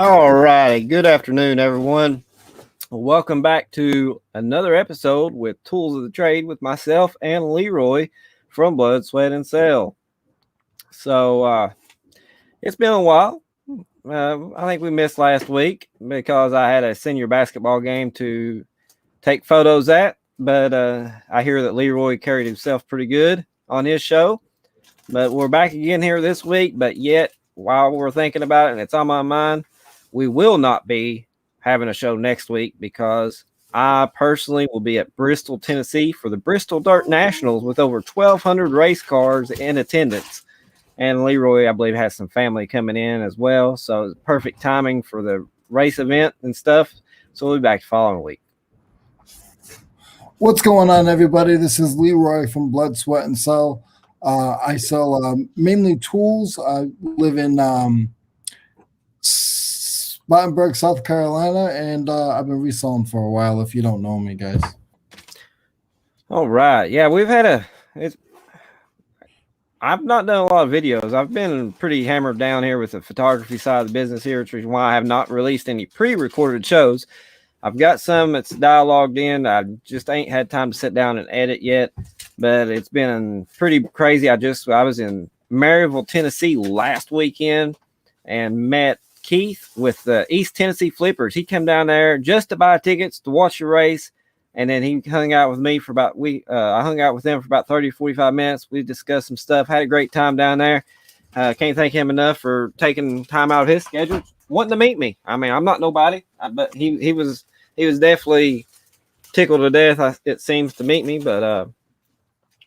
All righty. Good afternoon, everyone. Welcome back to another episode with Tools of the Trade with myself and LeRoy from Blood, Sweat, and Sale. So it's been a while. I think we missed last week because I had a senior basketball game to take photos at. But I hear that LeRoy carried himself pretty good on his show. But we're back again here this week. But yet, while we're thinking about it and it's on my mind, we will not be having a show next week because I personally will be at Bristol, Tennessee for the Bristol Dirt Nationals with over 1,200 race cars in attendance. And LeRoy, I believe, has some family coming in as well. So it's perfect timing for the race event and stuff. So we'll be back the following week. What's going on, everybody? This is LeRoy from Blood, Sweat, and Sell. I sell mainly tools. I live in Spartanburg, South Carolina, and I've been reselling for a while, if you don't know me, guys. All right. Yeah, we've had I've not done a lot of videos. I've been pretty hammered down here with the photography side of the business here, which is why I have not released any pre-recorded shows. I've got some that's dialogued in. I just ain't had time to sit down and edit yet, but it's been pretty crazy. I was in Maryville, Tennessee last weekend and met Keith with the East Tennessee Flippers. He came down there just to buy tickets to watch the race, and then he hung out with me for I hung out with them for about 30 45 minutes. We discussed some stuff, had a great time down there. Can't thank him enough for taking time out of his schedule wanting to meet me. I mean, I'm not nobody, but he was definitely tickled to death, it seems, to meet me. But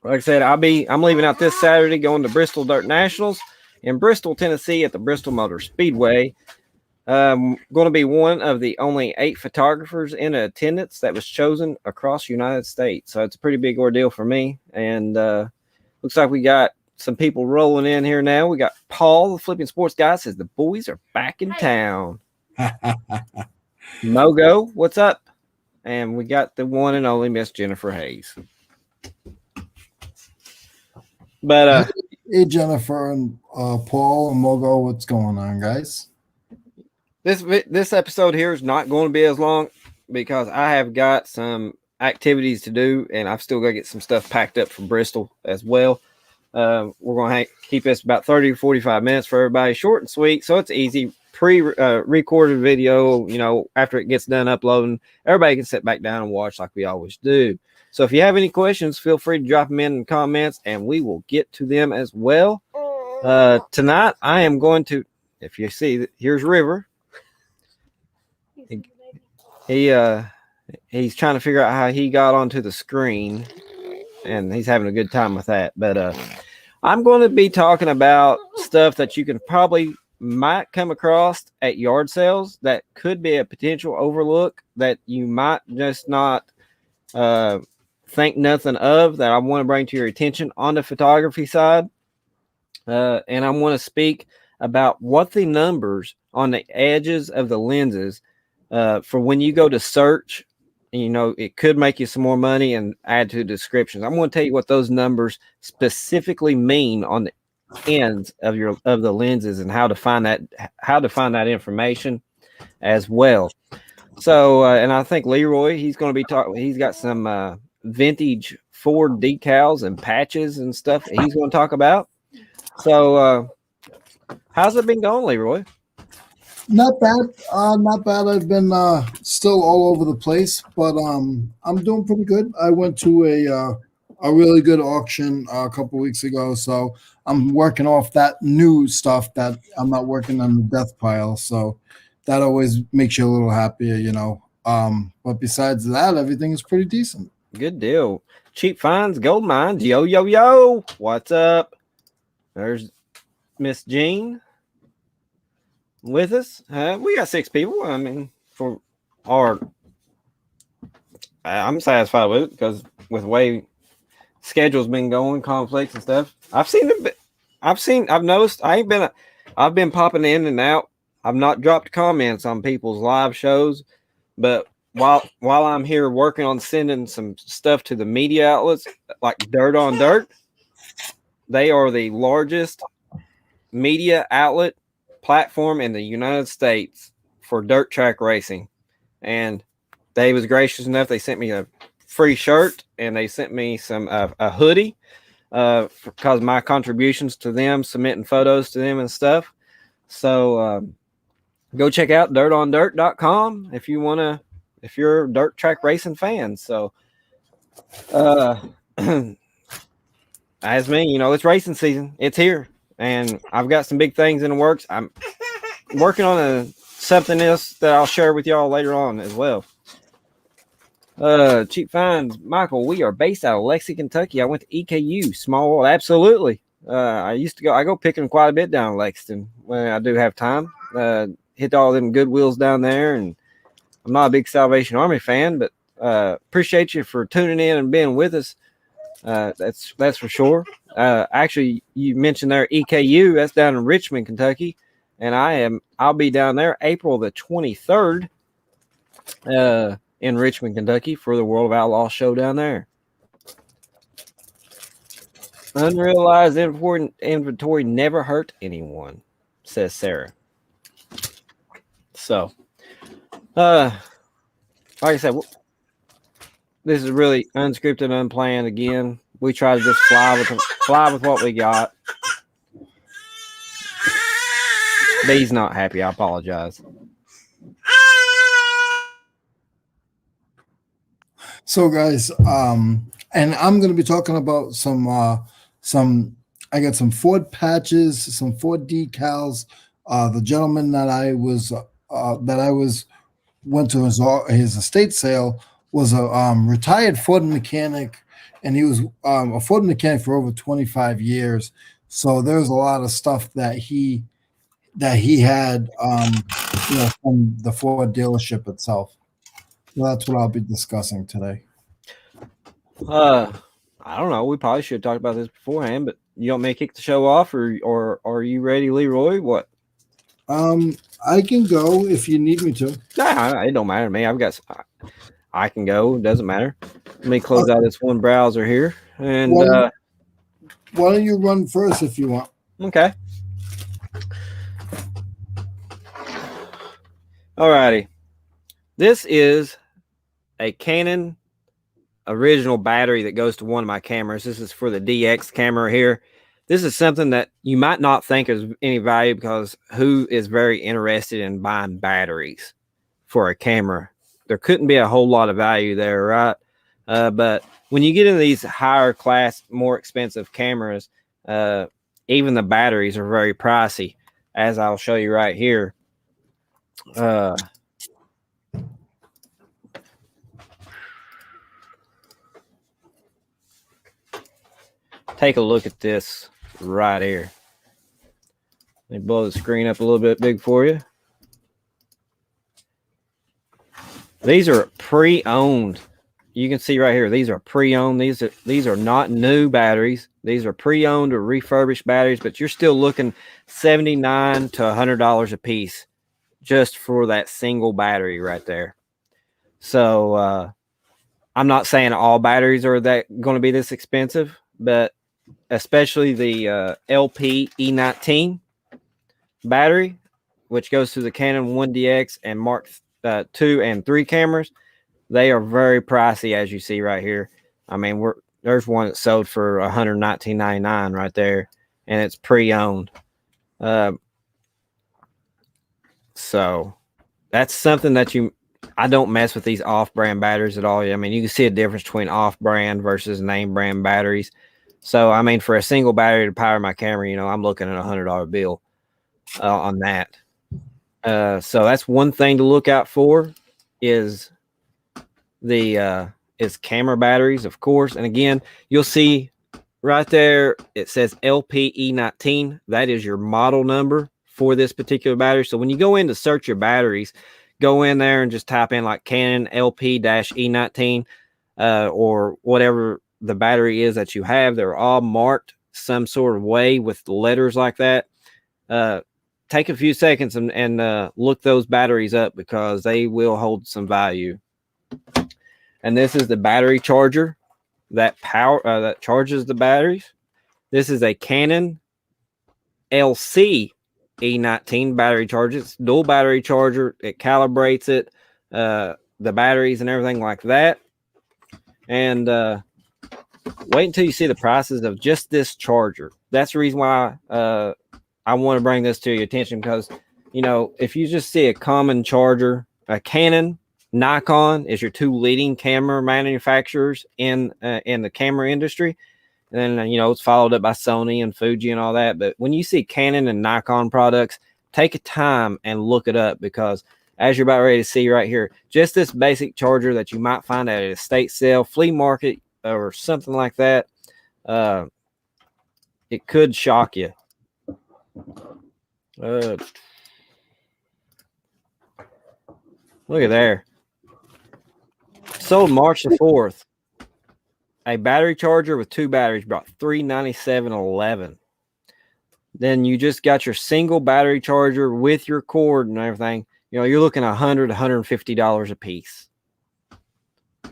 like I said, I'm leaving out this Saturday, going to Bristol Dirt Nationals in Bristol, Tennessee at the Bristol Motor Speedway. Going to be one of the only 8 photographers in attendance that was chosen across the United States. So it's a pretty big ordeal for me. And looks like we got some people rolling in here now. We got Paul, the Flipping Sports guy, says the boys are back in town. Mogo, what's up? And we got the one and only Miss Jennifer Hayes. But hey, Jennifer and Paul and Mogo, what's going on, guys? This episode here is not going to be as long because I have got some activities to do, and I've still got to get some stuff packed up from Bristol as well. We're going to keep this about 30 to 45 minutes for everybody, short and sweet, so it's easy. Pre-recorded video, after it gets done uploading, everybody can sit back down and watch like we always do. So if you have any questions, feel free to drop them in the comments, and we will get to them as well. Tonight, I am going to, if you see, here's River. He's trying to figure out how he got onto the screen, and he's having a good time with that. But I'm going to be talking about stuff that you can might come across at yard sales that could be a potential overlook that you might just not think nothing of, that I want to bring to your attention on the photography side. And I want to speak about what the numbers on the edges of the lenses for when you go to search, it could make you some more money and add to the descriptions. I'm going to tell you what those numbers specifically mean on the ends of the lenses and how to find that information as well. So, and I think LeRoy, he's going to be talking. He's got some vintage Ford decals and patches and stuff that he's going to talk about. So, how's it been going, LeRoy? Not bad. Not bad. I've been still all over the place, but I'm doing pretty good. I went to a really good auction a couple weeks ago, so I'm working off that new stuff that I'm not working on the death pile. So that always makes you a little happier, But besides that, everything is pretty decent. Good deal. Cheap finds, gold mines. Yo, yo, yo. What's up? There's Miss Jean with us. We got 6 people. I mean, I'm satisfied with it because with the way schedule's been going, conflicts and stuff. I've noticed I've been popping in and out. I've not dropped comments on people's live shows, but while I'm here working on sending some stuff to the media outlets like Dirt on Dirt, they are the largest media outlet platform in the United States for dirt track racing, and they was gracious enough. They sent me a free shirt, and they sent me some a hoodie because my contributions to them, submitting photos to them and stuff. So go check out dirtondirt.com if you're a dirt track racing fan. So as me, it's racing season. It's here, and I've got some big things in the works. I'm working on something else that I'll share with y'all later on as well. Cheap Finds, Michael, we are based out of Lexington, Kentucky. I went to EKU, small world. Absolutely. I go picking quite a bit down in Lexington when I do have time. Hit all them Goodwills down there, and I'm not a big Salvation Army fan, but appreciate you for tuning in and being with us. That's for sure. Actually, you mentioned there EKU, that's down in Richmond, Kentucky, and I'll be down there April the 23rd in Richmond, Kentucky for the World of Outlaw show down there. Unrealized inventory never hurt anyone, says Sarah. So, like I said, this is really unscripted, unplanned. Again, we try to just fly with what we got. Bee's not happy. I apologize. So, guys, and I'm going to be talking about I got some Ford patches, some Ford decals. The gentleman that I went to his estate sale was a retired Ford mechanic, and he was a Ford mechanic for over 25 years. So there's a lot of stuff that he had from the Ford dealership itself. So that's what I'll be discussing today. I don't know. We probably should have talked about this beforehand, but you want me to kick the show off, or are you ready, LeRoy? What? I can go if you need me to. Nah, it don't matter to me. I can go. It doesn't matter. Let me close out this one browser here. And why don't you run first if you want? Okay. Alrighty. This is a Canon original battery that goes to one of my cameras. This is for the DX camera here. This is something that you might not think is any value, because who is very interested in buying batteries for a camera? There couldn't be a whole lot of value there, right? But when you get into these higher class, more expensive cameras, even the batteries are very pricey, as I'll show you right here. Take a look at this right here. Let me blow the screen up a little bit big for you. These are pre-owned. You can see right here, these are pre-owned. These are not new batteries. These are pre-owned or refurbished batteries, but you're still looking $79 to $100 a piece just for that single battery right there. So I'm not saying all batteries are going to be this expensive, but especially the LP E19 battery, which goes to the Canon 1DX and Mark 2 and 3 cameras. They are very pricey, as you see right here. I mean, there's one that sold for $119.99 right there, and it's pre-owned. So that's something that I don't mess with these off-brand batteries at all. I mean, you can see a difference between off-brand versus name-brand batteries. So, I mean, for a single battery to power my camera, I'm looking at $100 bill on that. So that's one thing to look out for is camera batteries, of course. And again, you'll see right there, it says LPE19. That is your model number for this particular battery. So when you go in to search your batteries, go in there and just type in like Canon LP-E19 or whatever the battery is that you have. They're all marked some sort of way with letters like that. Take a few seconds and look those batteries up, because they will hold some value. And this is the battery charger that charges the batteries. This is a Canon LC E19 battery charger. It's dual battery charger. It calibrates it, the batteries and everything like that. And wait until you see the prices of just this charger. That's the reason why I want to bring this to your attention, because, you know, if you just see a common charger, a Canon, Nikon is your two leading camera manufacturers in the camera industry. And then, you know, it's followed up by Sony and Fuji and all that. But when you see Canon and Nikon products, take a time and look it up, because as you're about ready to see right here, just this basic charger that you might find at an estate sale, flea market, or something like that, it could shock you. Look at there. Sold March the 4th. A battery charger with two batteries brought $397.11. Then you just got your single battery charger with your cord and everything. You know, you're looking at $100, $150 a piece.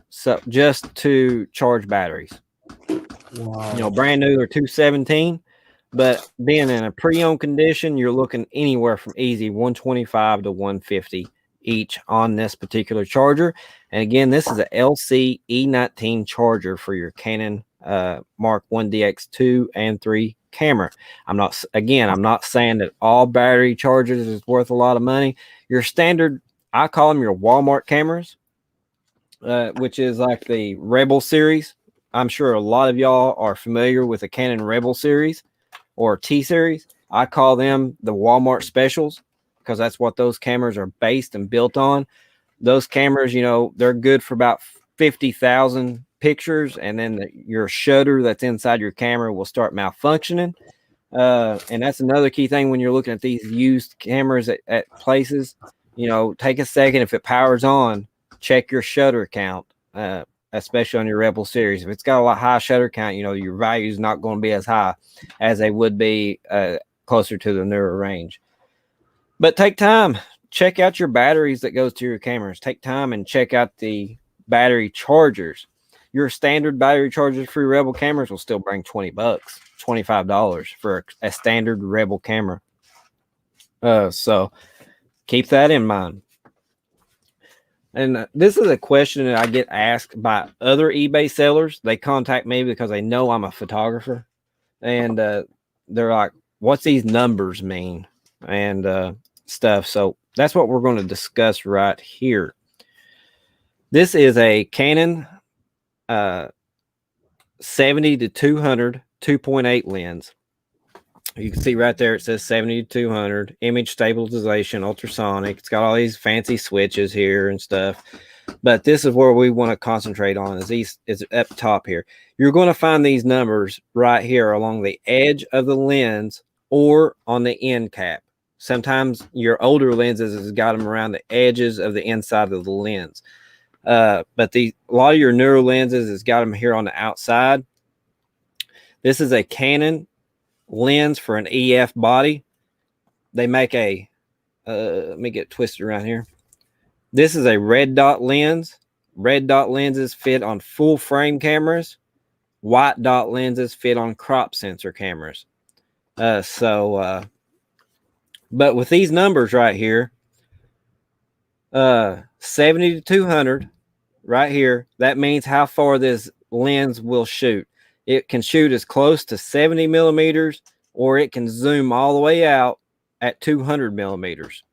So just to charge batteries. Wow. You know, brand new are $217, but being in a pre-owned condition, you're looking anywhere from easy $125 to $150 each on this particular charger. And again, this is a LC E19 charger for your Canon Mark 1 DX2 and 3 camera. I'm not saying that all battery chargers is worth a lot of money. Your standard, I call them your Walmart cameras, which is like the Rebel series. I'm sure a lot of y'all are familiar with the Canon Rebel series or T series. I call them the Walmart specials, because that's what those cameras are based and built on. Those cameras, you know, they're good for about 50,000 pictures, and then your shutter that's inside your camera will start malfunctioning. And that's another key thing when you're looking at these used cameras at places. You know, take a second. If it powers on, check your shutter count, especially on your Rebel series. If it's got a lot high shutter count, you know, your value is not going to be as high as they would be closer to the newer range. But take time. Check out your batteries that goes to your cameras. Take time and check out the battery chargers. Your standard battery chargers for your Rebel cameras will still bring $20, $25 for a standard Rebel camera. So keep that in mind. And this is a question that I get asked by other eBay sellers. They contact me because they know I'm a photographer, and they're like, "What's these numbers mean?" and stuff. So that's what we're going to discuss right here. This is a Canon 70 to 200 2.8 lens. You can see right there it says 70 to 200 image stabilization, ultrasonic. It's got all these fancy switches here and stuff. But this is where we want to concentrate on, is up top here. You're going to find these numbers right here along the edge of the lens or on the end cap. Sometimes your older lenses has got them around the edges of the inside of the lens. But a lot of your newer lenses has got them here on the outside. This is a Canon lens for an EF body. They make a let me get twisted around here. This is a red dot lens. Red dot lenses fit on full frame cameras. White dot lenses fit on crop sensor cameras. But with these numbers right here, 70 to 200 right here, that means how far this lens will shoot. It can shoot as close to 70 millimeters, or it can zoom all the way out at 200 millimeters.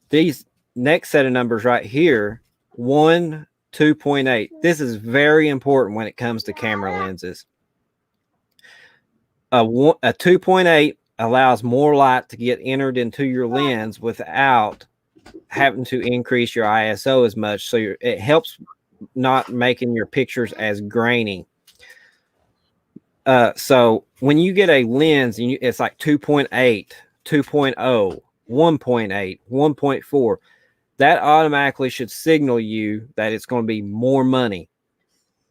These next set of numbers right here, 1, 2.8. This is very important when it comes to camera lenses. A 2.8 allows more light to get entered into your lens without having to increase your ISO as much. So it helps not making your pictures as grainy. So when you get a lens and it's like 2.8, 2.0, 1.8, 1.4, that automatically should signal you that it's going to be more money.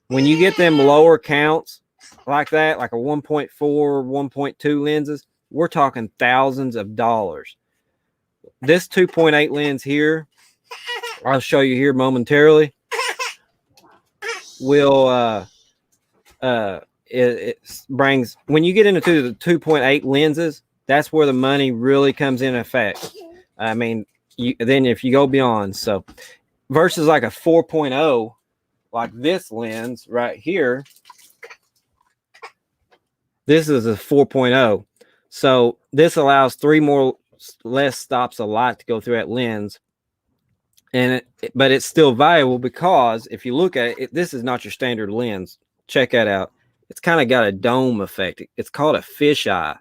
When you get them lower counts like that, like a 1.4, 1.2 lenses, we're talking thousands of dollars. This 2.8 lens here, I'll show you here momentarily, will it brings, when you get into the 2.8 lenses, that's where the money really comes in effect. I mean, then if you go beyond, so versus like a 4.0, like this lens right here, this is a 4.0. So this allows less stops of light to go through that lens. But it's still valuable because if you look at it, this is not your standard lens. Check that out. It's kind of got a dome effect. It's called a fisheye.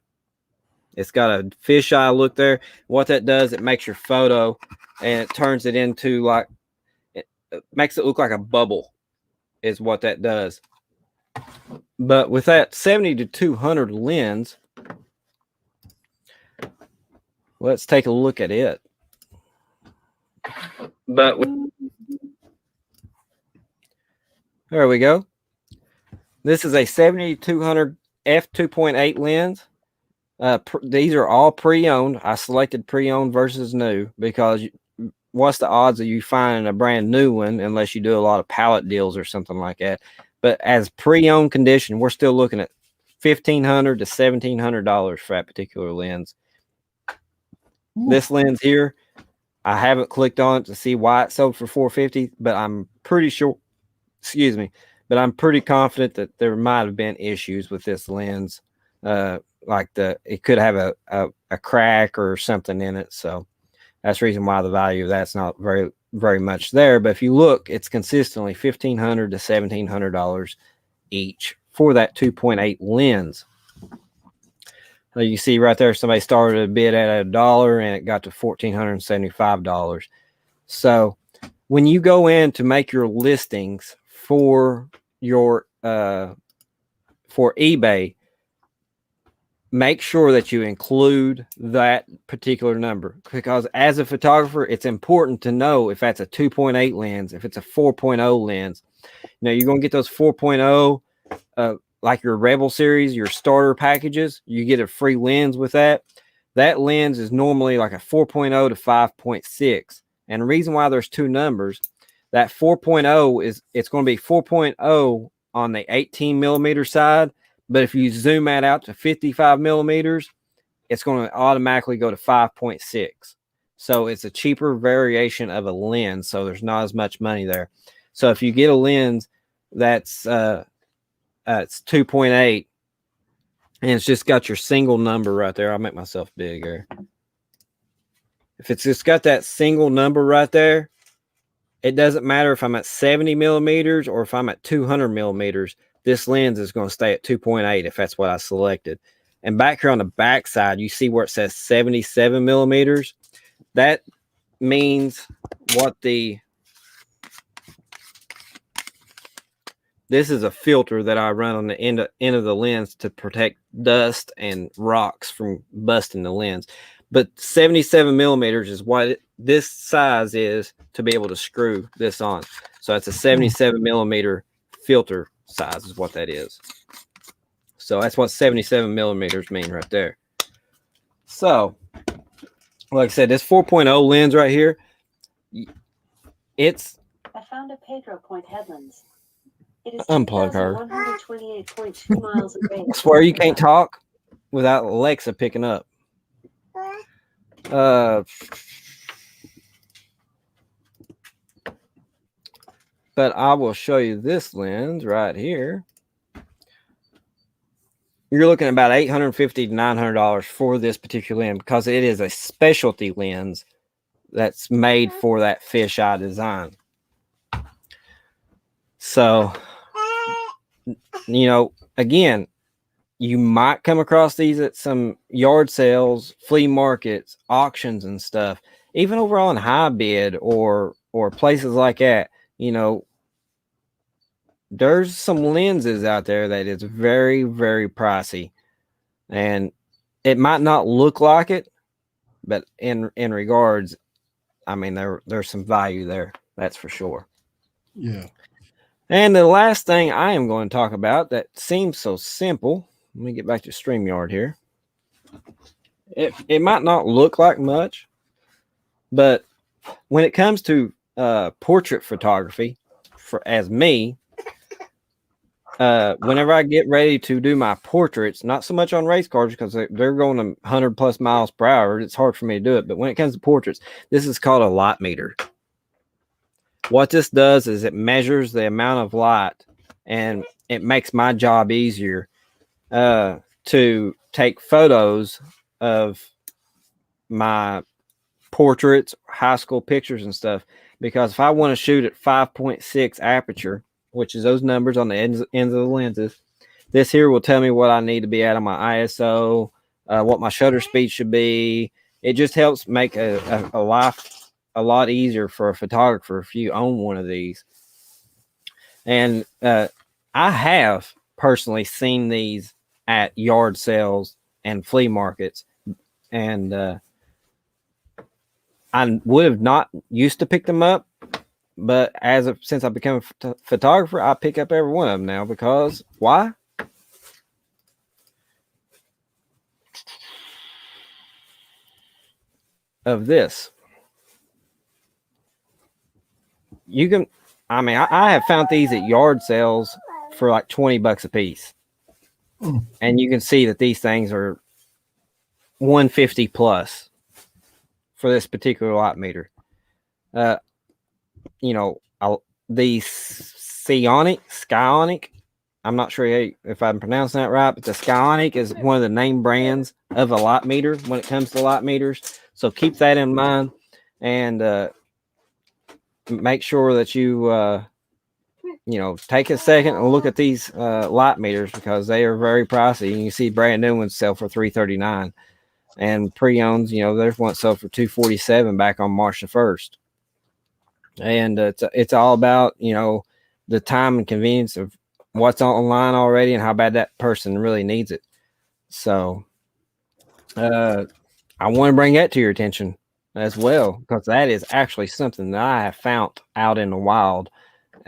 It's got a fisheye look there. What that does, it makes your photo and it turns it into like, it makes it look like a bubble is what that does. But with that 70 to 200 lens, let's take a look at it. But there we go. This is a 70-200 f2.8 lens. These are all pre-owned. I selected pre-owned versus new because what's the odds of you finding a brand new one unless you do a lot of pallet deals or something like that. But as pre-owned condition, we're still looking at $1,500 to $1,700 for that particular lens. This lens here, I haven't clicked on it to see why it sold for $450, but I'm pretty sure, but I'm pretty confident that there might have been issues with this lens. Like it could have a crack or something in it. So that's the reason why the value of that's not very, very much there. But if you look, it's consistently $1,500 to $1,700 each for that 2.8 lens. So you see right there, somebody started a bid at $1 and it got to $1,475. So when you go in to make your listings for your for eBay, make sure that you include that particular number, because as a photographer, it's important to know if that's a 2.8 lens, if it's a 4.0 lens. Now you're going to get those 4.0, like your Rebel series, your starter packages, you get a free lens with that. That lens is normally like a 4.0 to 5.6. And the reason why there's two numbers, that 4.0 is it's going to be 4.0 on the 18 millimeter side. But if you zoom that out to 55 millimeters, it's going to automatically go to 5.6. So it's a cheaper variation of a lens. So there's not as much money there. So if you get a lens that's it's 2.8 and it's just got your single number right there. I'll make myself bigger. If it's just got that single number right there, it doesn't matter if I'm at 70 millimeters or if I'm at 200 millimeters. This lens is going to stay at 2.8 if that's what I selected. And back here on the back side, you see where it says 77 millimeters. That means what this is a filter that I run on the end of the lens to protect dust and rocks from busting the lens. But 77 millimeters is what this size is to be able to screw this on. So it's a 77 millimeter filter size is what that is. So that's what 77 millimeters mean right there. So like I said, this 4.0 lens right here, I found a Pedro Point headlands. It is unplug her. 128.2 miles away. I swear you can't talk without Alexa picking up. But I will show you this lens right here. You're looking at about $850 to $900 for this particular lens because it is a specialty lens that's made for that fisheye design. So, you know, again, you might come across these at some yard sales, flea markets, auctions and stuff, even over on High Bid or places like that. You know, there's some lenses out there that is very, very pricey, and it might not look like it, but in regards, I mean, there's some value there. That's for sure. Yeah. And the last thing I am going to talk about that seems so simple. Let me get back to StreamYard here. It might not look like much, but when it comes to portrait photography, as me, whenever I get ready to do my portraits, not so much on race cars because they're going 100 plus miles per hour. It's hard for me to do it. But when it comes to portraits, this is called a light meter. What this does is it measures the amount of light, and it makes my job easier to take photos of my portraits, high school pictures and stuff. Because if I want to shoot at 5.6 aperture, which is those numbers on the ends of the lenses, this here will tell me what I need to be at on my ISO, what my shutter speed should be. It just helps make a life a lot easier for a photographer if you own one of these. And I have personally seen these at yard sales and flea markets, and I would have not used to pick them up, but since I've become a photographer, I pick up every one of them now. Because why? Of this. You can, I have found these at yard sales for like $20 a piece. And you can see that these things are 150 plus for this particular light meter. The Skyonic, I'm not sure if I'm pronouncing that right, but the Skyonic is one of the name brands of a light meter when it comes to light meters. So keep that in mind, and make sure that you take a second and look at these light meters, because they are very pricey. And you see brand new ones sell for $339, and pre-owns, there's one sold for $247 back on March the 1st. And it's all about the time and convenience of what's online already and how bad that person really needs it. So I want to bring that to your attention as well, because that is actually something that I have found out in the wild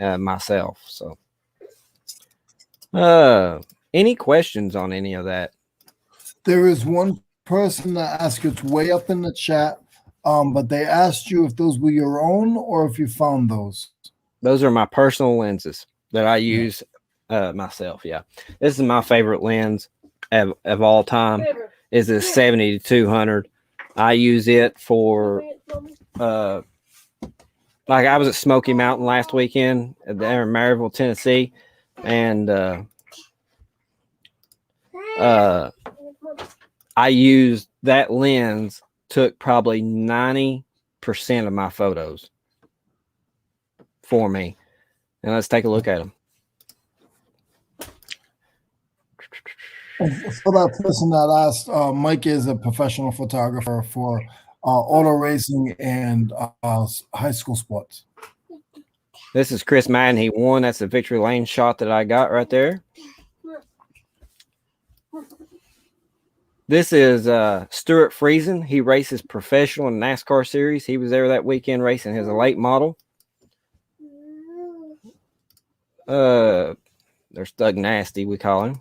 myself. So any questions on any of that? There is one person that asked, it's way up in the chat, but they asked you if those were your own or if you found those. Those are my personal lenses that I use myself. Yeah, this is my favorite lens of all time. Is a 70-200. I use it for like I was at Smoky Mountain last weekend there in Maryville, Tennessee, and I used that lens, took probably 90% of my photos for me. And let's take a look at them. For that person that asked, Mike is a professional photographer for auto racing and high school sports. This is Chris Madden. He won. That's the victory lane shot that I got right there. This is Stuart Friesen. He races professional in NASCAR series. He was there that weekend racing his late model. There's Thug Nasty, we call him.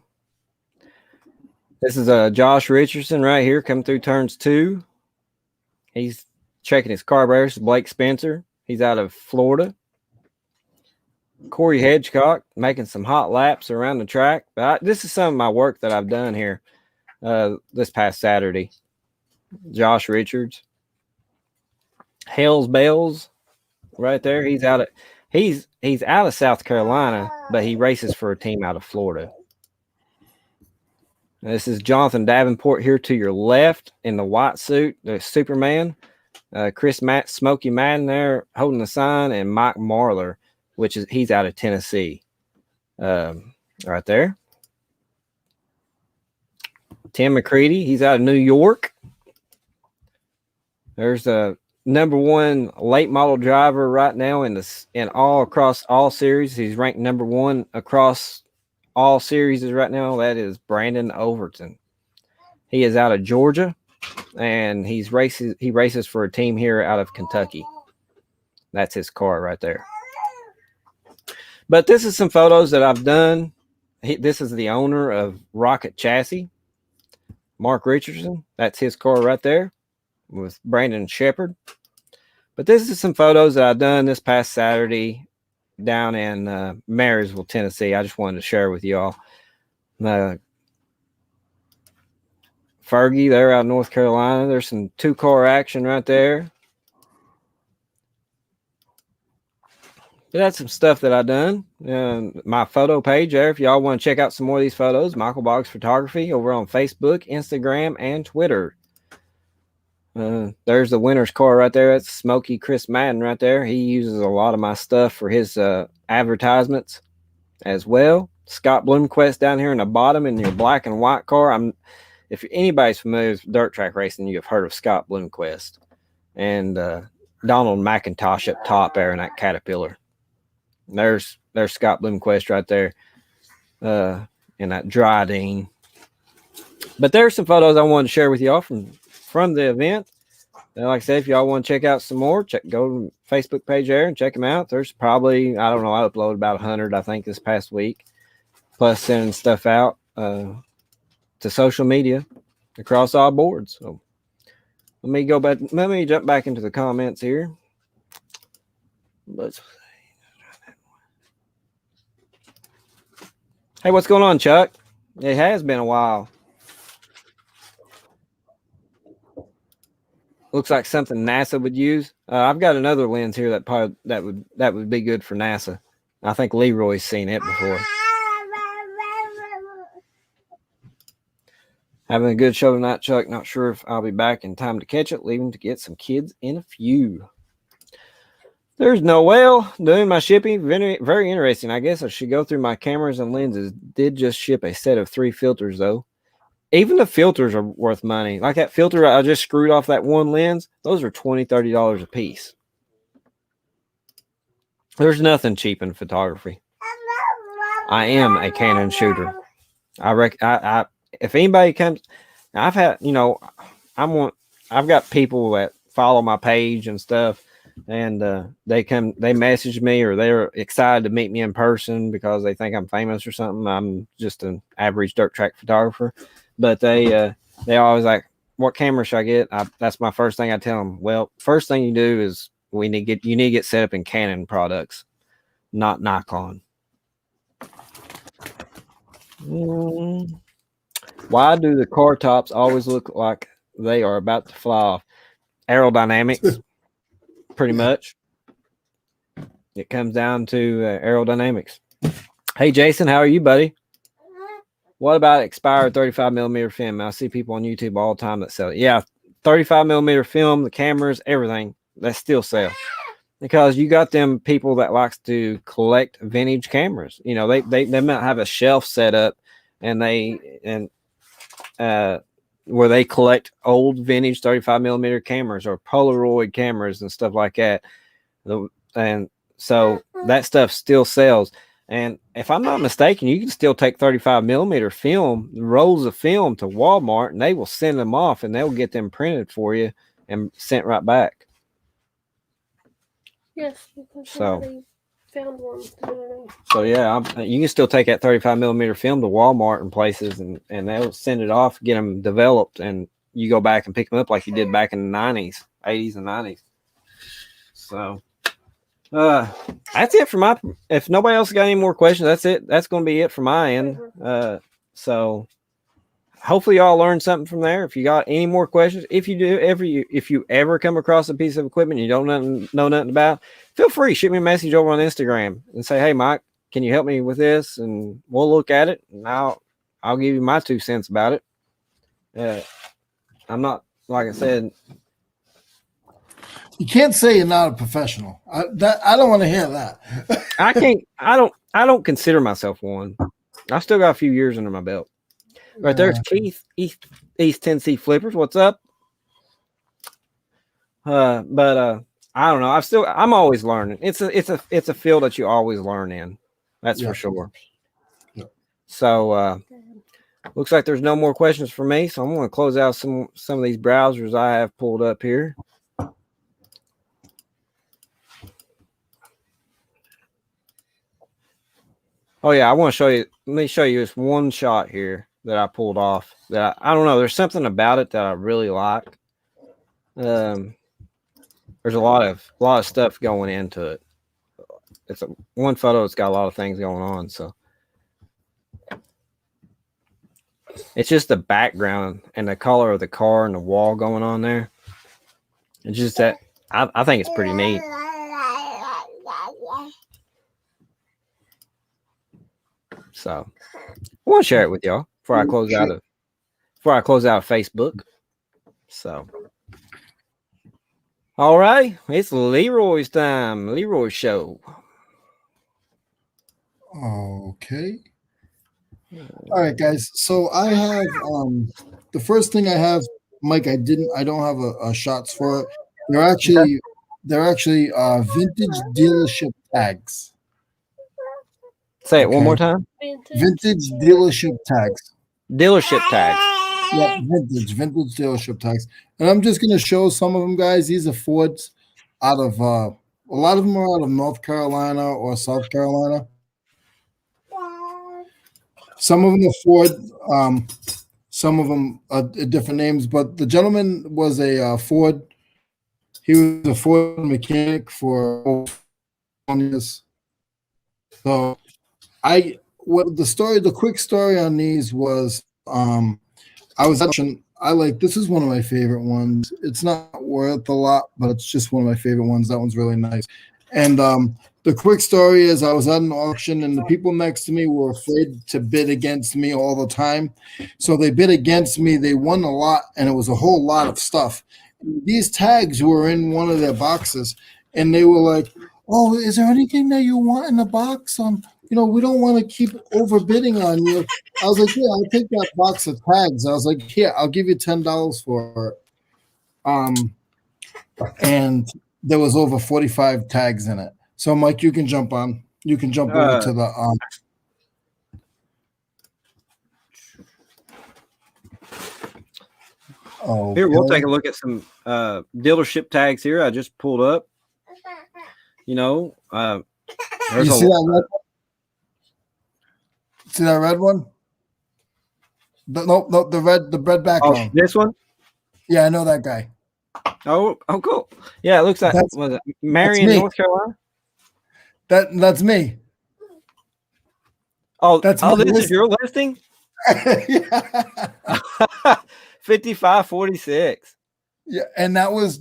This is Josh Richardson right here, coming through turns 2. He's checking his carburetors. Blake Spencer. He's out of Florida. Corey Hedgecock making some hot laps around the track. But this is some of my work that I've done here this past Saturday. Josh Richards. Hell's Bells right there. He's out of South Carolina, but he races for a team out of Florida. This is Jonathan Davenport here to your left in the white suit, the Superman. Smokey Madden there holding the sign, and Mike Marlar, he's out of Tennessee. Right there. Tim McCready, he's out of New York. There's a #1 late model driver right now in all across all series. He's ranked #1 across all series right now. That is Brandon Overton. He is out of Georgia, and he races for a team here out of Kentucky. That's his car right there. But this is some photos that I've done. This is the owner of Rocket Chassis, Mark Richardson. That's his car right there with Brandon Shepard. But this is some photos that I've done this past Saturday down in Marysville, Tennessee. I just wanted to share with y'all. Fergie, they're out in North Carolina. There's some 2-car action right there. But that's some stuff that I done. My photo page there. If y'all want to check out some more of these photos, Michael Boggs Photography over on Facebook, Instagram, and Twitter. There's the winner's car right there. That's Smokey Chris Madden right there. He uses a lot of my stuff for his advertisements as well. Scott Bloomquist down here in the bottom in your black and white car. If anybody's familiar with dirt track racing, you have heard of Scott Bloomquist. And Donald McIntosh up top there in that Caterpillar. There's Scott Bloomquist right there in that Dryden. But there's some photos I wanted to share with y'all from the event. And like I said, if y'all want to check out some more, go to the Facebook page there and check them out. There's probably, I don't know, I uploaded about 100, I think, this past week. Plus sending stuff out to social media across all boards. So let me jump back into the comments here. Hey, what's going on, Chuck? It has been a while. Looks like something NASA would use. I've got another lens here that would be good for NASA. I think LeRoy's seen it before. Having a good show tonight, Chuck. Not sure if I'll be back in time to catch it. Leaving to get some kids in a few. There's Noel doing my shipping. Very, very interesting. I guess I should go through my cameras and lenses. Did just ship a set of 3 filters, though. Even the filters are worth money. Like that filter I just screwed off that one lens, those are $20, $30 a piece. There's nothing cheap in photography. I am a Canon shooter. If anybody comes, I've had, I've got people that follow my page and stuff. And they message me, or they're excited to meet me in person because they think I'm famous or something. I'm just an average dirt track photographer, but they always like, what camera should I get? That's my first thing I tell them. Well, first thing you do is you need to get set up in Canon products, not Nikon. Why do the car tops always look like they are about to fly off? Aerodynamics. Pretty much. It comes down to aerodynamics. Hey, Jason, how are you, buddy? What about expired 35mm film? I see people on YouTube all the time that sell it. Yeah, 35mm film, the cameras, everything, that still sell. Because you got them people that likes to collect vintage cameras. They might have a shelf set up where they collect old vintage 35mm cameras or Polaroid cameras and stuff like that. And so that stuff still sells. And if I'm not mistaken, you can still take 35mm film, rolls of film to Walmart, and they will send them off and they'll get them printed for you and sent right back. Yes, because so found one. So yeah, you can still take that 35mm film to Walmart and places, and they'll send it off, get them developed, and you go back and pick them up like you did back in the 90s, 80s and 90s. So that's it for my. If nobody else got any more questions, that's it. That's going to be it for my end. So hopefully y'all learned something from there. If you got any more questions, if you ever come across a piece of equipment you don't know nothing about, feel free, shoot me a message over on Instagram and say, hey, Mike, can you help me with this? And we'll look at it, and I'll give you my 2 cents about it. I'm not, like I said. You can't say you're not a professional. I don't want to hear that. I don't consider myself one. I still got a few years under my belt. Right there's Keith, East Tennessee Flippers. What's up? But I don't know. I'm always learning. It's a field that you always learn in. That's for sure. Yeah. So looks like there's no more questions for me. So I'm going to close out some of these browsers I have pulled up here. Oh yeah, I want to show you. Let me show you this one shot here that I pulled off. That I don't know. There's something about it that I really like. There's a lot of stuff going into it. one photo. It's got a lot of things going on. So it's just the background and the color of the car and the wall going on there. It's just that I think it's pretty neat. So I want to share it with y'all before I close out of Facebook. So all right, it's LeRoy's time. LeRoy show. Okay. All right, guys. So I have the first thing I have, Mike. I don't have a shots for it. They're actually vintage dealership tags. Say it one more time. Vintage dealership tags. Dealership tags. Yeah, vintage dealership tags. And I'm just gonna show some of them, guys. These are Fords out of a lot of them are out of North Carolina or South Carolina. Some of them are Ford. Some of them are different names, but the gentleman was a Ford. He was a Ford mechanic for over 20 years. So the quick story on these was I was watching. This is one of my favorite ones. It's not worth a lot, but it's just one of my favorite ones. That one's really nice. And the quick story is I was at an auction and the people next to me were afraid to bid against me all the time. So they bid against me. They won a lot, and it was a whole lot of stuff. And these tags were in one of their boxes, and they were like, "Oh, is there anything that you want in the box? We don't want to keep overbidding on you." I was like, "Yeah, I'll take that box of tags." I was like, "Here, I'll give you $10 for it." And there was over 45 tags in it. So, Mike, you can jump on. You can jump over to the. Here, we'll take a look at some dealership tags here. I just pulled up. You see that red one? See that red one? No, the red background. Oh, this one? Yeah, I know that guy. Oh, cool. Yeah, it looks like was it Marion, North Carolina? That's me. Oh, this is your listing? 5546. Yeah, and that was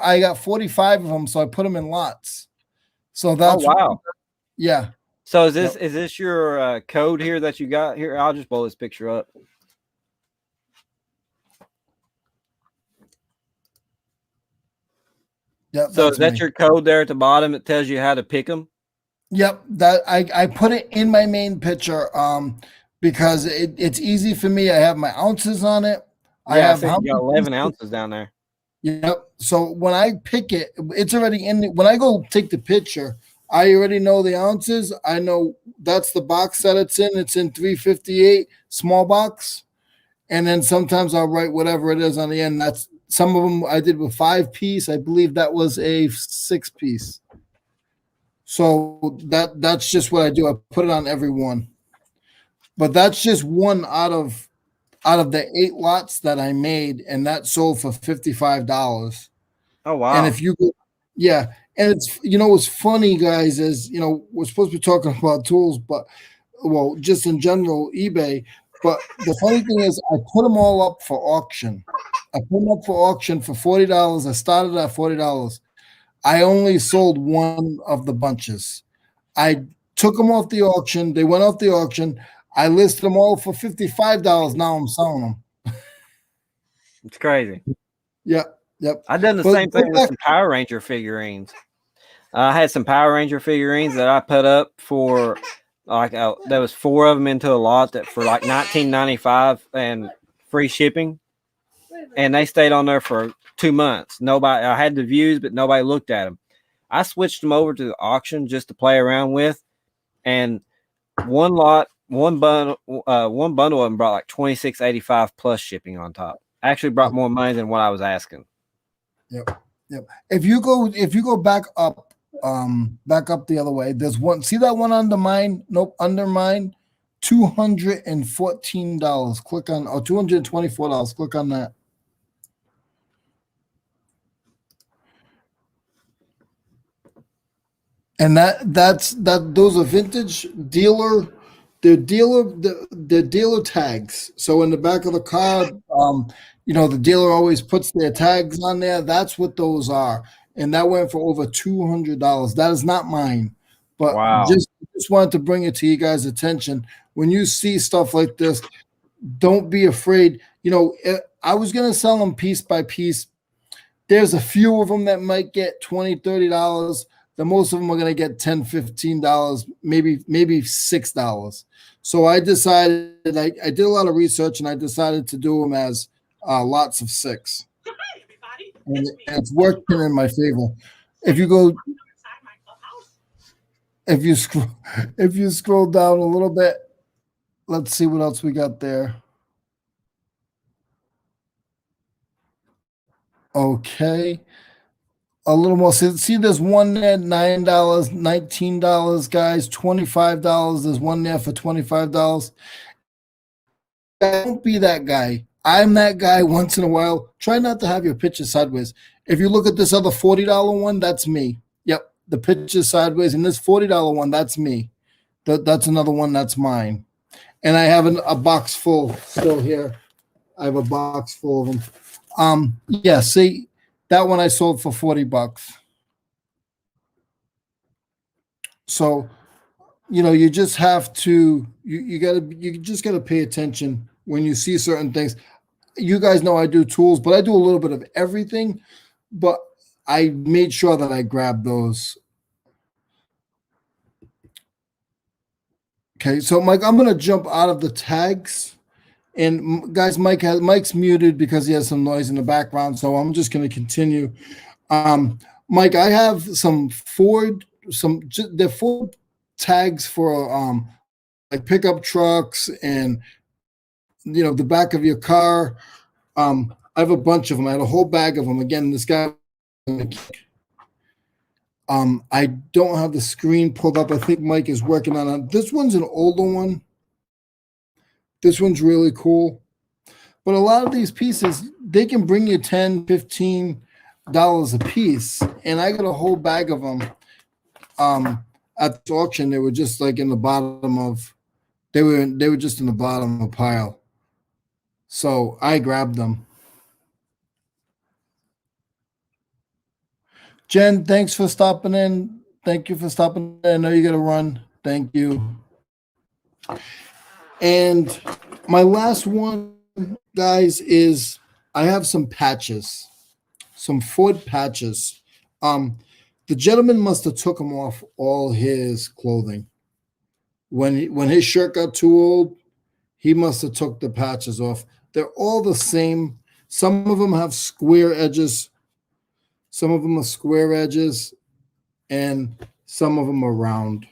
I got 45 of them, so I put them in lots. So that's wow. Yeah. So is this your code here that you got here? I'll just blow this picture up. Yep. So is that your code there at the bottom that tells you how to pick them? Yep. That I put it in my main picture because it's easy for me. I have my ounces on it. Yeah, I have you got 11 ounces down there. Yep. So when I pick it, it's already in. When I go take the picture, I already know the ounces. I know that's the box that it's in. It's in 358 small box, and then sometimes I'll write whatever it is on the end. That's some of them I did with 5-piece. I believe that was a 6-piece. So that's just what I do. I put it on every one, but that's just one out of the 8 lots that I made, and that sold for $55. Oh wow! And if you go, yeah, and it's what's funny, guys, is we're supposed to be talking about tools, but just in general, eBay. But the funny thing is, I put them all up for auction. I put them up for auction for $40. I started at $40. I only sold one of the bunches. I took them off the auction. They went off the auction. I listed them all for $55. Now I'm selling them. It's crazy. Yep. I've done the same thing with some Power Ranger figurines. I had some Power Ranger figurines that I put up for there was 4 of them into a lot that for like $19.95 and free shipping, and they stayed on there for 2 months. I had the views, but nobody looked at them. I switched them over to the auction just to play around with, and one bundle of them brought like $26.85 plus shipping on top. Actually brought more money than what I was asking. Yep. If you go back up the other way, there's one. See that one under mine? Nope, under mine, $214. Click on $224. Click on that. And those are vintage dealer. They're dealer tags. So in the back of the car, the dealer always puts their tags on there. That's what those are. And that went for over $200. That is not mine, but Wow. just wanted to bring it to you guys' attention. When you see stuff like this, don't be afraid. I was gonna sell them piece by piece. There's a few of them that might get $20, $30. The most of them are going to get $10, $15, maybe $6. So I decided, I did a lot of research and I decided to do them as lots of 6. And it's working in my favor. If you scroll down a little bit, let's see what else we got there. Okay. A little more. See, there's one there, $9, $19, guys, $25. There's one there for $25. Don't be that guy. I'm that guy once in a while. Try not to have your picture sideways. If you look at this other $40 one, that's me. Yep, the picture sideways. And this $40 one, that's me. That's another one that's mine. And I have a box full still here. I have a box full of them. Yeah, see, that one I sold for $40. So, you just have to, you just gotta pay attention when you see certain things. You guys know I do tools, but I do a little bit of everything. But I made sure that I grabbed those. Okay, so Mike, I'm gonna jump out of the tags. And guys, Mike's muted because he has some noise in the background, so I'm just going to continue. Mike, I have some Ford tags for like pickup trucks and the back of your car. I have a bunch of them. I had a whole bag of them. Again, this guy. I don't have the screen pulled up. I think Mike is working on it. This one's an older one. This one's really cool. But a lot of these pieces, they can bring you $10, $15 a piece. And I got a whole bag of them at the auction. They were just like in the bottom of, they were just in the bottom of a pile. So I grabbed them. Jen, thanks for stopping in. Thank you for stopping in. I know you got to run. Thank you. And my last one, guys, is I have some patches, some Ford patches. The gentleman must have took him off all his clothing. When his shirt got too old, he must have took the patches off. They're all the same. Some of them have square edges. Some of them are square edges, and some of them are round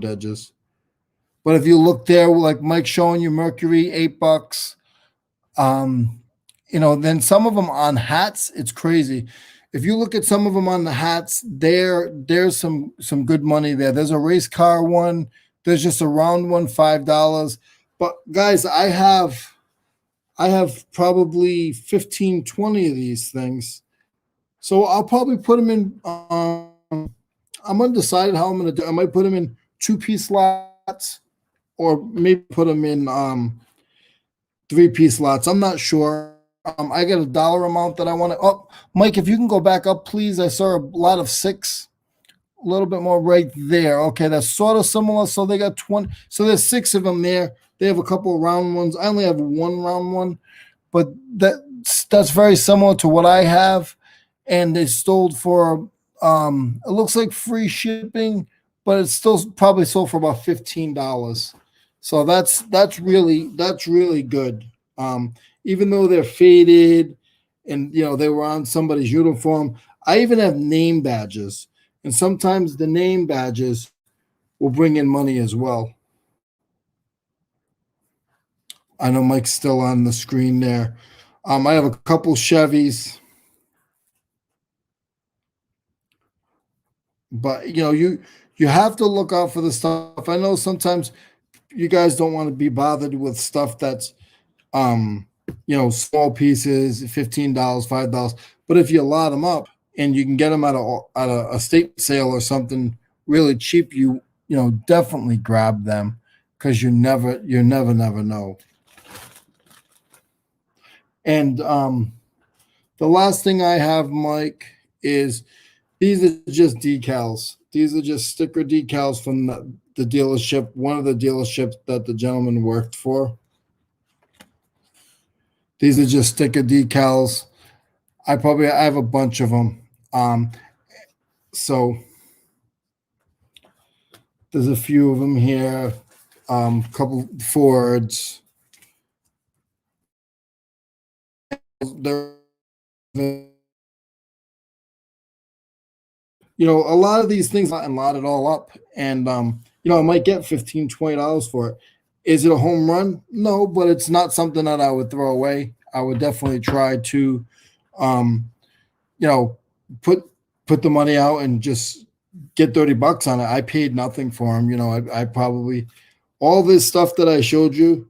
edges. But if you look there, like Mike showing you Mercury, $8. Then some of them on hats, it's crazy. If you look at some of them on the hats, there's some good money there. There's a race car one. There's just a round one, $5. But guys, I have probably 15, 20 of these things. So I'll probably put them in. I'm undecided how I'm going to do. I might put them in 2-piece lots, or maybe put them in 3-piece lots. I'm not sure. I got a dollar amount that I want to. Oh, Mike, if you can go back up, please. I saw a lot of 6, a little bit more right there. Okay, that's sort of similar. So they got 20. So there's 6 of them there. They have a couple of round ones. I only have one round one, but that's very similar to what I have. And they sold for it looks like free shipping, but it's still probably sold for about $15. So that's really good. Even though they're faded and they were on somebody's uniform, I even have name badges, and sometimes the name badges will bring in money as well. I know Mike's still on the screen there. I have a couple Chevys. But you have to look out for the stuff. I know sometimes you guys don't want to be bothered with stuff that's small pieces, $15, $5. But if you lot them up and you can get them at a estate sale or something really cheap, you know, definitely grab them because you never know. And the last thing I have, Mike, is these are just decals. These are just sticker decals from the dealership, one of the dealerships that the gentleman worked for. These are just sticker decals. I have a bunch of them. So there's a few of them here. Couple Fords. They're, you know, a lot of these things and lot it all up. And, you know, I might get $15, $20 for it. Is it a home run? No, but it's not something that I would throw away. I would definitely try to, you know, put the money out and just get $30 on it. I paid nothing for them. You know, I probably, all this stuff that I showed you,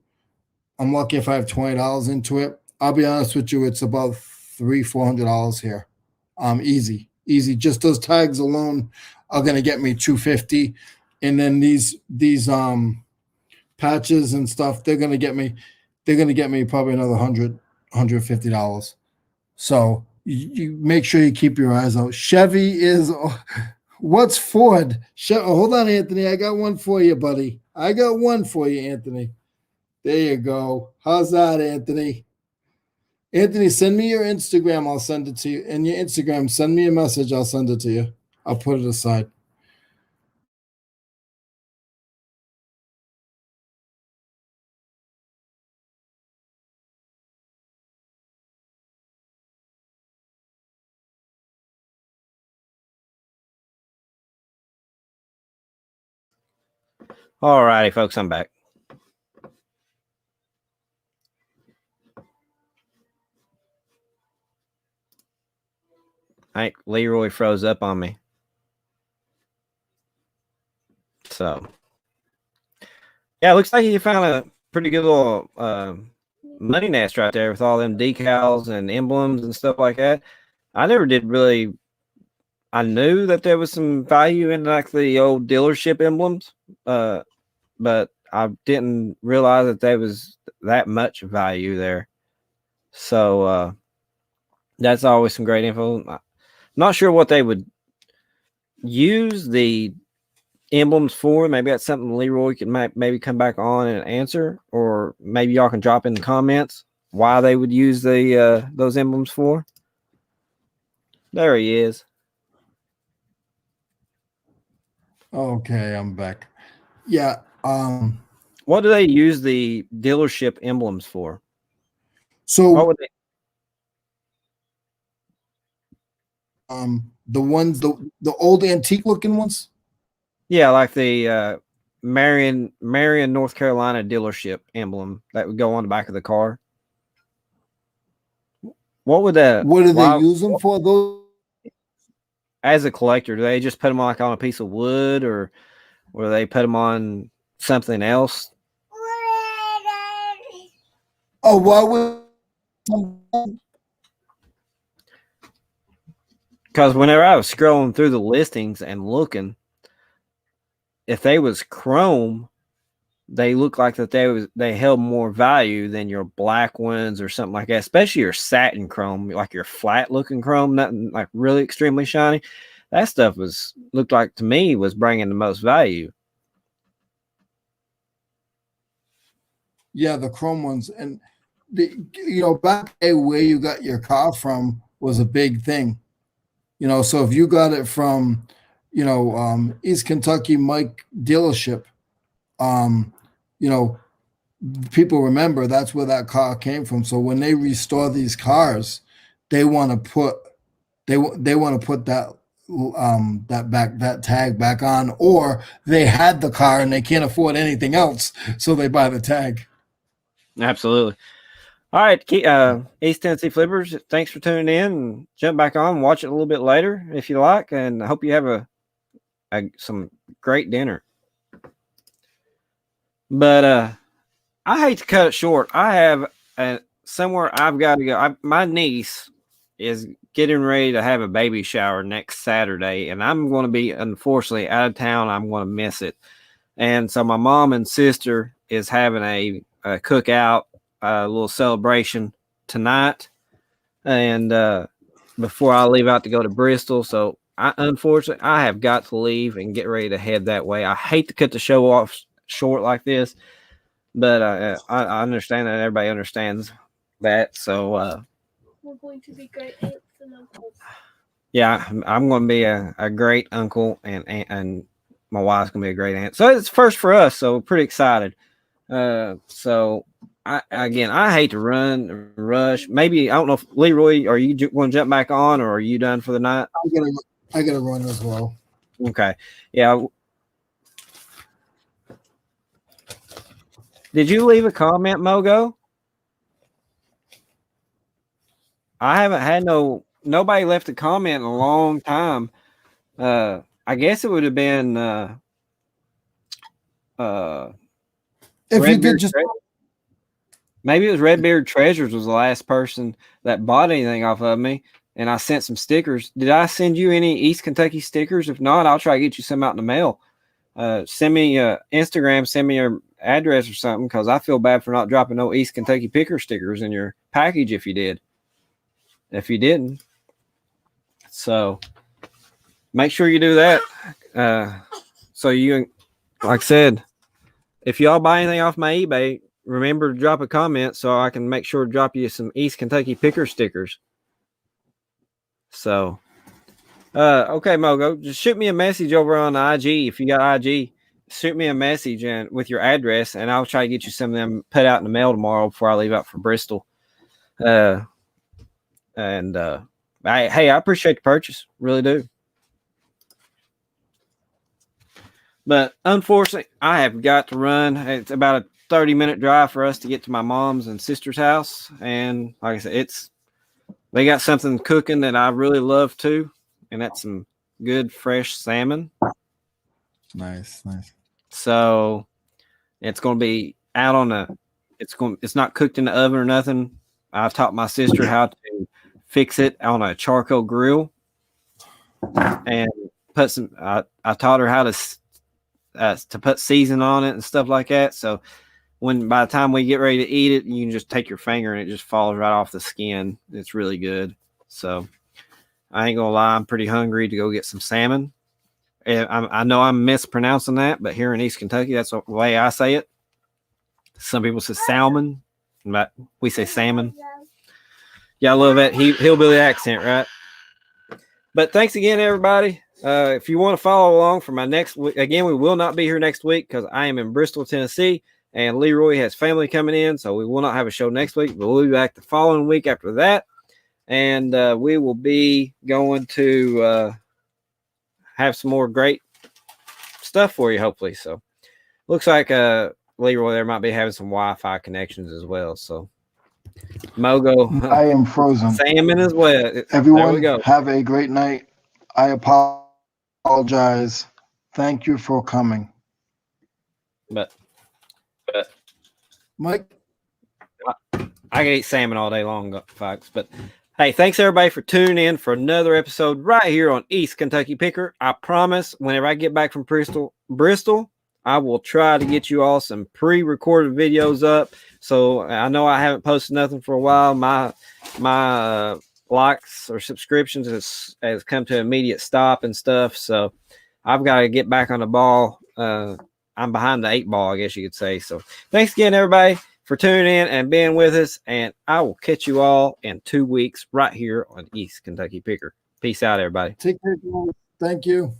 I'm lucky if I have $20 into it. I'll be honest with you, it's about $300-$400 here. Easy. Just those tags alone are gonna get me $250, and then these patches and stuff, they're gonna get me probably another $150. So you make sure you keep your eyes out. Chevy is what's Ford? Hold on, Anthony. I got one for you, buddy. I got one for you, Anthony. There you go. How's that, Anthony? Anthony, send me your Instagram. I'll send it to you. And your Instagram, send me a message. I'll send it to you. I'll put it aside. All righty, folks, I'm back. I think LeRoy froze up on me. So, yeah, it looks like you found a pretty good little money nest right there with all them decals and emblems and stuff like that. I never did really. I knew that there was some value in like the old dealership emblems, but I didn't realize that there was that much value there. So that's always some great info. I'm not sure what they would use the emblems for. Maybe that's something LeRoy can maybe come back on and answer, or maybe y'all can drop in the comments why they would use the those emblems for. There he is. Okay, I'm back. Yeah. What do they use the dealership emblems for? So what would they? The ones, the old antique looking ones. Yeah, like the Marion, North Carolina dealership emblem that would go on the back of the car. What would that? What do they use them for? Those As a collector, do they just put them like on a piece of wood, or they put them on something else? Oh, why would? Because whenever I was scrolling through the listings and looking, if they was chrome, they look like that they held more value than your black ones or something like that, especially your satin chrome, like your flat looking chrome, nothing like really extremely shiny. That stuff looked like to me was bringing the most value. Yeah, the chrome ones. And back where you got your car from was a big thing. So if you got it from East Kentucky Mike dealership, people remember that's where that car came from. So when they restore these cars, they want to put that tag back on, or they had the car and they can't afford anything else, so they buy the tag. Absolutely. All right, East Tennessee Flippers, thanks for tuning in, and jump back on and watch it a little bit later if you like, and I hope you have some great dinner. But I hate to cut it short. I have somewhere I've got to go. My niece is getting ready to have a baby shower next Saturday, and I'm going to be, unfortunately, out of town. I'm going to miss it. And so my mom and sister is having a cookout, a little celebration tonight. And before I leave out to go to Bristol. So unfortunately, I have got to leave and get ready to head that way. I hate to cut the show off short like this, but I understand that everybody understands that. So we're going to be great aunts and uncles. Yeah, I'm going to be a great uncle, and my wife's going to be a great aunt. So it's first for us, so we're pretty excited. So I hate to rush. Maybe, I don't know if LeRoy, are you going to jump back on, or are you done for the night? I gotta run as well. Okay. Yeah. Did you leave a comment, Mogo? I haven't had nobody left a comment in a long time. I guess it would have been if you did just maybe it was Redbeard Treasures was the last person that bought anything off of me, and I sent some stickers. Did I send you any East Kentucky stickers? If not, I'll try to get you some out in the mail. Send me Instagram, send me your address or something, because I feel bad for not dropping no East Kentucky Picker stickers in your package if you did. If you didn't. So make sure you do that. So you, like I said, if y'all buy anything off my eBay, remember to drop a comment so I can make sure to drop you some East Kentucky Picker stickers. So, okay, Mogo, just shoot me a message over on IG. If you got IG, shoot me a message and with your address, and I'll try to get you some of them put out in the mail tomorrow before I leave out for Bristol. I appreciate the purchase, really do. But unfortunately, I have got to run. It's about a 30-minute drive for us to get to my mom's and sister's house, and like I said, they got something cooking that I really love too, and that's some good fresh salmon. Nice. So it's going to be out on it's not cooked in the oven or nothing. I've taught my sister how to fix it on a charcoal grill, and put some. I taught her how to put season on it and stuff like that. So by the time we get ready to eat it, you can just take your finger and it just falls right off the skin. It's really good. So I ain't gonna lie, I'm pretty hungry to go get some salmon. And I know I'm mispronouncing that, but here in East Kentucky, that's the way I say it. Some people say salmon, but we say salmon. Yeah, I love that hillbilly accent, right? But thanks again, everybody. If you want to follow along for my next week, again, we will not be here next week because I am in Bristol, Tennessee, and LeRoy has family coming in, so we will not have a show next week, but we'll be back the following week after that, and we will be going to have some more great stuff for you, hopefully. So looks like LeRoy there might be having some Wi-Fi connections as well, so Mogo. I am frozen. Salmon as well. Everyone, have a great night. I apologize. Thank you for coming. But Mike, I can eat salmon all day long, folks. But hey, thanks everybody for tuning in for another episode right here on East Kentucky Picker. I promise, whenever I get back from Bristol, I will try to get you all some pre-recorded videos up. So I know I haven't posted nothing for a while. My likes or subscriptions has come to an immediate stop and stuff. So I've got to get back on the ball. I'm behind the 8 ball, I guess you could say. So thanks again, everybody, for tuning in and being with us. And I will catch you all in 2 weeks right here on East Kentucky Picker. Peace out, everybody. take care. Thank you.